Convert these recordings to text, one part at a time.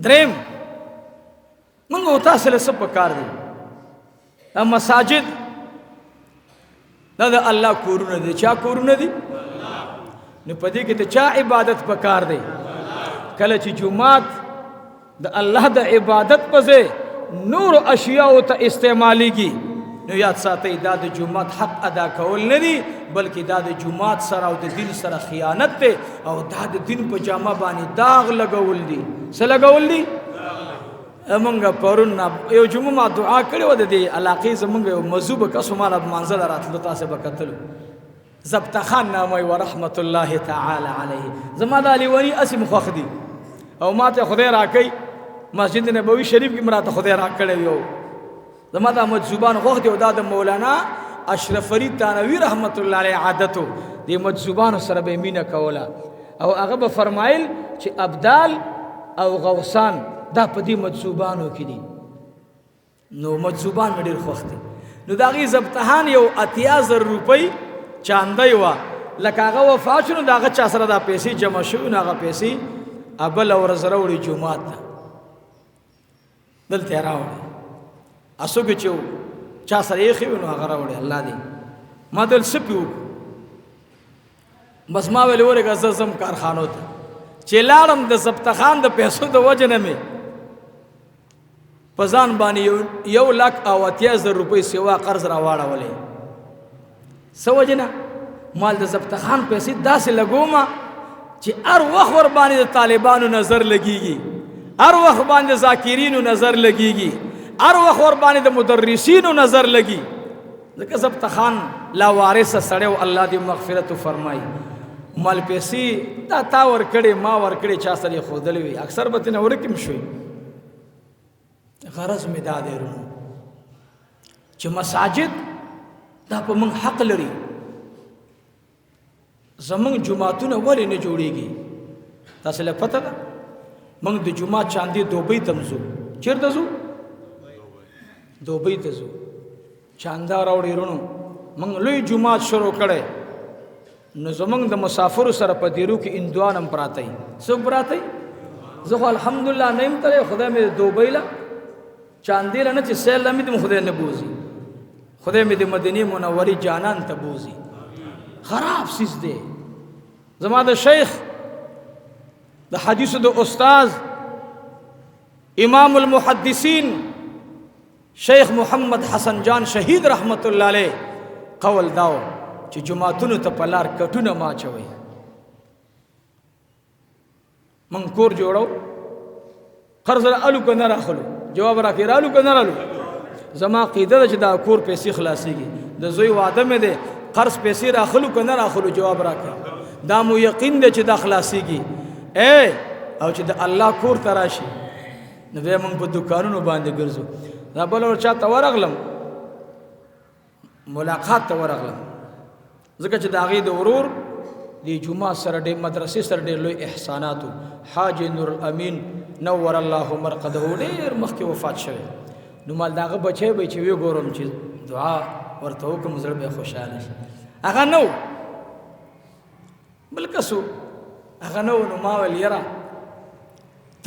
دریم منگو تاسو له څه پکار دی مساجد دا د الله کورونه دي چا کورونه دي نو پدې کې ته چا عبادت پکار دی کله چې جمعات د الله د عبادت پځه نور اشیاء ته استعماليږي نو یاد ساتئ دا د جمعات حق ادا کول نه دي بلکې دا د جمعات سره او د دین سره خیانت ده او دا د دین په جامه باندې داغ لګول دي څه لګول دي امنګ پرون یو جمعه دعا کړې و د دې علاقې زمونږ یو مذوب کس مال منزل راتلو تاسو بکتل ضبط خان نامه و رحمت الله تعالی علیه زما د علی ولی اسم خوخدي او ماته خدای راکې مسجد نبوي شریف کې مراته خدای راکړې یو زما د مجذوبان خوخدي او د مولانا اشرف فرید تانوی رحمت الله علیه عادتو د مجذوبان سره به مینه کوله او هغه به فرمایل چې ابدال او غوسان دا په دې مجذوبانو کې دي نو مجذوبان مې ډېر خوښ دي نو د هغې ضبطهان یو 80,000 روپۍ چاندی وه لکه هغه وفات شو نو د هغه چا سره دا پیسې جمع شوي نو هغه پیسې بله ورځ راوړي جومات ته دلته یې راوړي اسوګې چې چا سره ایښې وي نو هغه راوړي الله دې ما دل څه پې وکړو بس ما ویلې ورېږه زه ځم کارخانو ته چې لاړم د ضبطخان د پیسو د وجې نه مې په ځان باندې 1,80,000 روپۍ سوا قرض راواړولې څه وجې نه مال د ضبطخان پیسې داسې لګومه چې هر وخت ور باندې د طالبانو نظر لګېږي هر وخت باندې ذاکرینو نظر لګېږي هر وخت ور باندې د مدرسینو نظر لګي ځکه ضبطخان لا وارثه سړی و الله دې مغفرت فرمایي مال پیسې دا تا ورکړې ما ورکړې چا سره یې ښودلې وي اکثر به ترېنه ورکې م شوي غرض مې دا دی ورونو چې مساجد دا په موږ حق لري زموږ جوماتونه ولې نه جوړېږي تاسو له پته ده موږ د جومات چاندې دوبۍ ته ځو چېرته ځو دوبۍ ته ځو چاندا راوړي ورونو موږ لوی جومات شروع کړی نو زمونږ د مسافرو سره په دیرو کې اندوان هم پراته وي څوک پراته وي زه خو الحمدلله نه یم تللی خدای مې دوبۍ له چاندې له نه چې سیل له مې د خدای نه بوځي خدای مې د مدینې منورې جانان ته بوځي خراب سیز دی زما د شیخ د حدیثو د استاذ امام المحدثین شیخ محمد حسن جان شهید رحمت الله علیه قول داو چې جماعتونو ته په لار کټونه ما اچوئ من کور جوړو قرض رالو که نه راخلو جواب راکړي رالو که نه رالو زما عقیده ده چې دا کور پیسې خلاصېږي د زوی واده مې دی قرض پیسې راخلو که نه راخلو جواب راکړه دا مو یقین دی چې دا خلاصېږي او چې د الله کور ته راشي نو بیا موږ په دوکانونو باندې ګرځو دا بل ور چا ته ورغلم ملاقات ته ورغلم ځکه چې د هغې د ورور د جومات سره ډېر مدرسې سره ډېر لوی احساناتو حاج نور الامین نور الله مرقده ډېر مخکې وفات شوی نو مال د هغه بچی به چې ویې ګورم چې دعا ورته وکړم زړه به یې خوشحاله شي هغه نه و بل کس و هغه نه و نو ما ویل یاره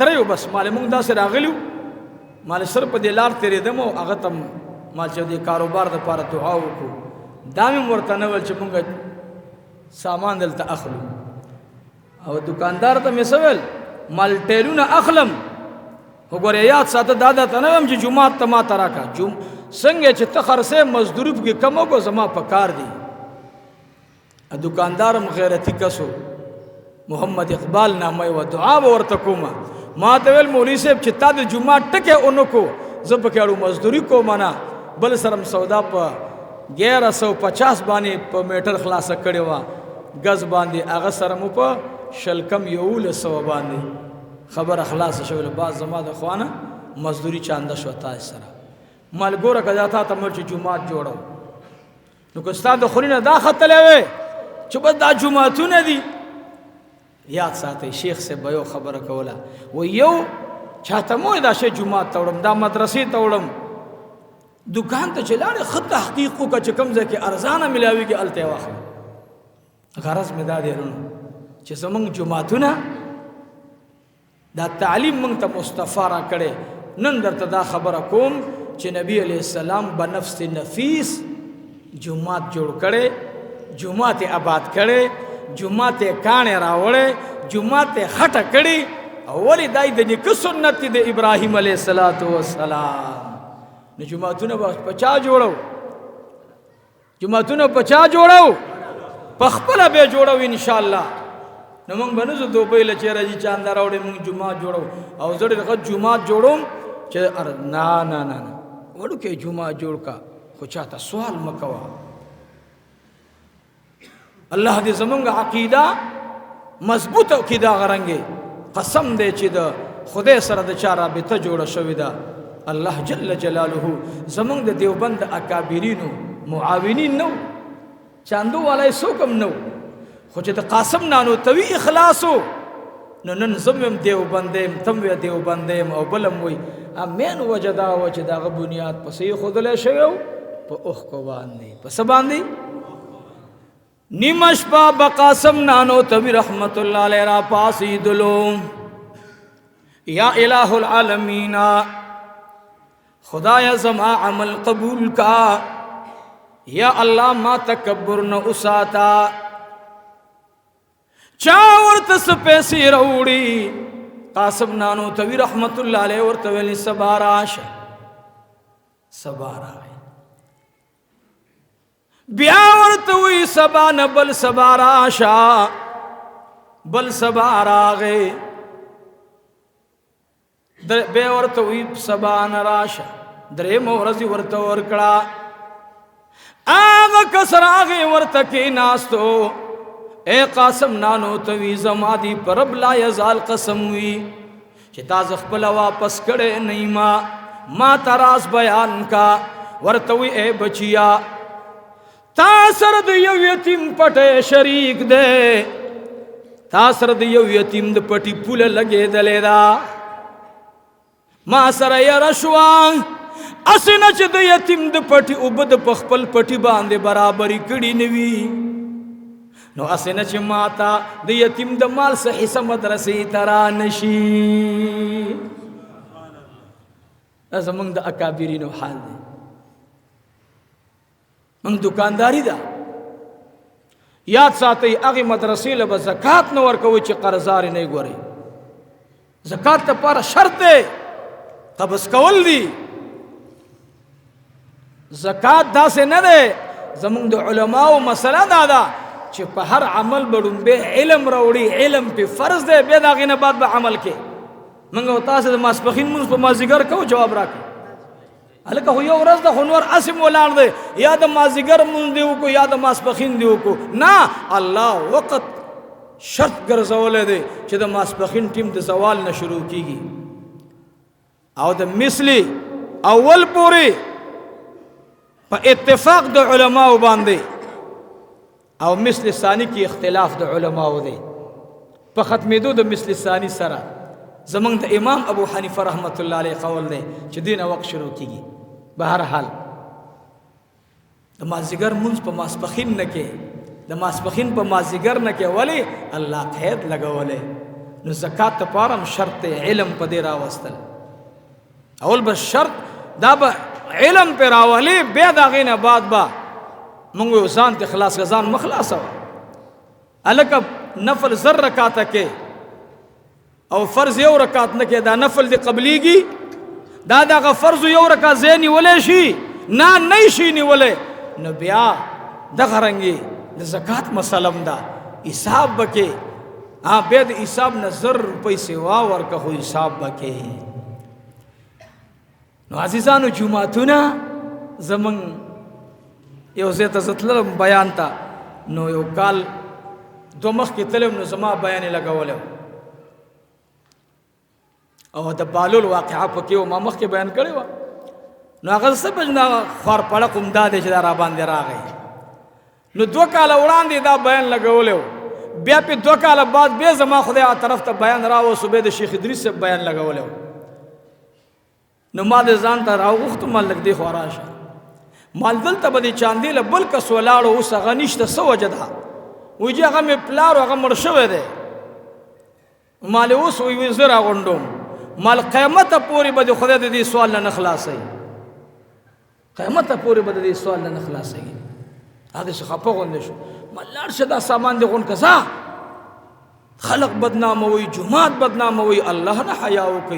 تره یو بس مال مونږ داسې راغلي وو مال سر په دې لار تېرېدم او هغه ته مال چې د کاروبار دپاره دعا وکړو دا مې ورته نه ویل چې مونږ سامان دلته اخلو او دکاندار ته مې څه ویل مال ټیلونه اخلم خو ګورې یاد ساته دا درته نه وایم چې جومات ته ما ته راکړه څنګه چې ته خرڅې مزدوري پکې کم وکړو زما په کار دی دکاندار هم غیرتي کس و محمد اقبال نامه و دعا به ورته کومه ما ته ویل مولوي صاحب چې تا د جومات ټکی ونه کو زه پکې اړو مزدوري کوم نه بل سره م سودا په 1150 باندې په میټر خلاصه کړې وه ګز باندې هغه سره مو په شلکم 1100 باندې خبره خلاصه شوله بعض زما د خوانه مزدوري چانده شو تاسو سره ملګوره کدا تا ته مرچ جومات جوړو نو که ستا د خوري نه دا ختلی وی چې بس دا جوماتونه دي یاد ساتئ شیخ صاحب به یو خبره کوله و یو چاته مو دا شی جومات ته وړم دا مدرسې ته وړم دکان ته چې لاړې ښه تحقیق وکړه چې کوم ځای کې ارزانه ملاویږي هلته یې واخله غرض مې دا دی ورونو چې زموږ جوماتونه دا تعلیم موږ ته مصطفی را کړی. نن درته دا خبره کوم چې نبی علیہ السلام بنفس نفیس جماعت جوړ کړي، جماعت آباد کړي، جماعت کاڼې راوړې، جماعت خټه کړي. اولی دای د نیکه سنت د ابراهیم علیه السلام. نو جماعتونه په چا جوړو؟ جماعتونه په چا جوړو؟ په خپله به جوړو انشاءالله. نو موږ به نه ځو دوبۍ له چېرې چې چانده راوړې موږ جومات جوړو او زه ډېر ښه جومات جوړوم چې نه نه نه نه وړوکی جومات جوړ کا خو چاته سوال مه کوه. الله دې زمونږ عقیده مضبوطه کړي دغه رنګې. قسم دی چې د خدای سره د چا رابطه جوړه شوې ده. الله جل جلاله زمونږ د دیوبند د اکابرینو معاونین نو، چاندو والا یې څوک هم نو، خو چې د قاسم نانو توي اخلاصو نو نن زم دیوبند یم، تم وی دیوبند یم او بلم وی. مین وجه دا وه چې د هغه بنیاد په څه ایښودلی شوی و؟ په اوښکو باندې. په څه باندې؟ نیمه شپه به قاسم نانو توي رحمت الله علیه را پاڅېدلو. یا الہ العالمین خدایا زما عمل قبول کا، یا اللہ ما تکبر نہ اساتا. چا ورته څه پیسې راوړي؟ قاسم نانو توي رحمت الله علیه ورته ویلي سبا راشه. سبا راغی. بیا ورته وی سبا نه بل سبا راشه. بل سبا راغی. بیا ورته وی سبا نه راشه. درېیمه ورځ ورته ورکړه. هغه کس راغی ورته کېناستو. اے قاسم نانو توي زما دی پر رب لا یزال قسم وی چې تاسو خپل واپس کړي نه ما تراس بیان کا. ورته وی اے بچیا تا سره د یو یتیم پټه شریک دی، تا سره د یو یتیم د پټي پوله لګېدلې ده. ما سره یې رشوا اسنه چې د یتیم د پټي اوبه د په خپل پټي باندې برابري کړي نه وي. نو اسنه چې ماتا د یتیم د مال څخه حصہ مدرسې ترا نشي. زمونږ د اکابرینو حال دی. موږ دکانداری ده یاد ساتئ. هغې مدرسې له به زکات نه ورکوئ چې قرضدارې نه یې ګورئ. زکات لپاره شرط دی، قبض کول دي. زکات داسې نه دی. زمونږ د علماو مسله دا ده چې په هر عمل به ډومبې علم راوړي. علم پې فرض دی، بیا د هغې نه بعد به عمل کې. موږ او تاسې د ماسپښین لمونځ په مازدیګر کوو، جواب راکړئ. هلکه خو یو ورځ ده خو نور هسې ولاړ دی، یا د مازدیګر لمونځ دې وکړو یا د ماسپښین دې وکړو. نه، الله وقت شرط ګرځولی دی چې د ماسپښین ټیم د زوال نه شروع کېږي او د مثلي اول پورې په اتفاق د علماو باندې او مثل ثانی کی اختلاف د علماو دی. په ختمېدو د مثل ثانی سره زمونږ د امام ابو حنیفه رحمت الله علیه قول دی چې دینه وقت شروع کیږي. به هر حال د مازدیګر مونځ په ماسپښین نه کې، د ماسپښین په مازدیګر نه کې. ولې؟ الله قید لګولی. نو زکات لپاره هم شرط دی علم په دې راوستل. اول به شرط دا به علم پې راولي، بیا د هغې نه بعد به مونږ یو ځان ته خلاص که ځان مه خلاصوه. هلکه نفل زر رکاته کې او فرض یو رکات نه کې، دا نفل دې قبلیږي؟ دا دغه فرض یو رکات ځای نیولی شي؟ نه شي نیولی. نو بیا دغه رنګې د زکات مسله هم ده، حساب به کې. بیا د حساب نه زر روپۍ سوا ورکه، خو حساب به کې. نو عزیزانو جوماتونه زمونږ یو ځای ته زه تللم بیان ته، نو یو کال دو مخکې تلم، نو زما بیان یې لګولی او د بالول واقعه پکې و، ما مخکې بیان کړې وه. نو هغه څه بجنه خورپړق هم دا دی چې دا راباندې راغی. نو 2 کاله وړاندې دا بیان لګولی و، بیا پې 2 کاله بعد بیا زما خدای طرف ته بیان راوستو، بیا د شیخ ادریس صاحب بیان لګولی و. نو ما د ځان ته راوغوښتو، ما لږ دې خوا راشه، مال دلته به دې چاندې له بل کس ولاړو، اوس هغه نشته، څه وجه ده؟ وایي جي هغه مې پلار و، هغه مړ شوی دی. مال اوس وی زرا غونډوم مال قیامت پورې به د خدای د دې سوال نه خلاصي قیامت پورې به د دې سوال نه خلاصي هغه څه خپه غونډ شو ملار شدا سامان دی غون کسا خلق بدنام وي جماعت بدنام وي الله نه حیا وکي